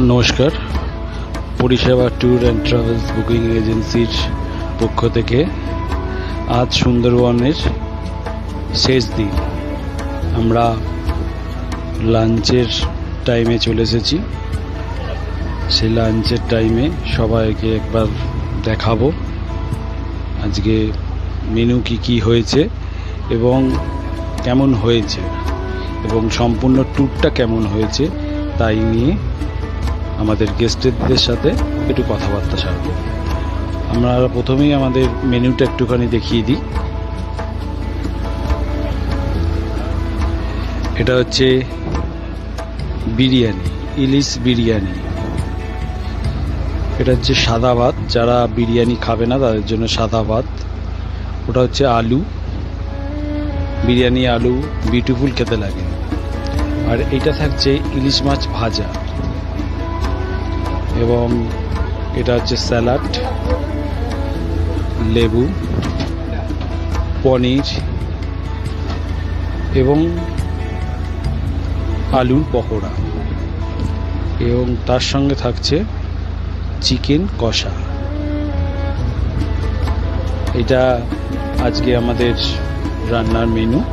নমস্কার, পরিষেবা tour and travels booking এজেন্সির পক্ষ থেকে আজ সুন্দরবনের শেষ দিন। আমরা লাঞ্চের টাইমে চলে এসেছি। সেই লাঞ্চের টাইমে সবাইকে একবার দেখাবো আজকে মেনু কি হয়েছে এবং কেমন হয়েছে এবং সম্পূর্ণ ট্যুরটা কেমন হয়েছে তাই নিয়ে আমাদের গেস্টদের সাথে একটু কথাবার্তা সারব। আমরা প্রথমেই আমাদের মেনুটা একটুখানি দেখিয়ে দিই। এটা হচ্ছে বিরিয়ানি, ইলিশ বিরিয়ানি। এটা হচ্ছে সাদা ভাত, যারা বিরিয়ানি খাবে না তাদের জন্য সাদা ভাত। ওটা হচ্ছে আলু বিরিয়ানি, আলু বিউটিফুল খেতে লাগে। আর এটা থাকছে ইলিশ মাছ ভাজা এবং এটা হচ্ছে স্যালাড, লেবু, পনির এবং আলুর পকোড়া এবং তার সঙ্গে থাকছে চিকেন কষা। এটা আজকে আমাদের রান্নার মেনু।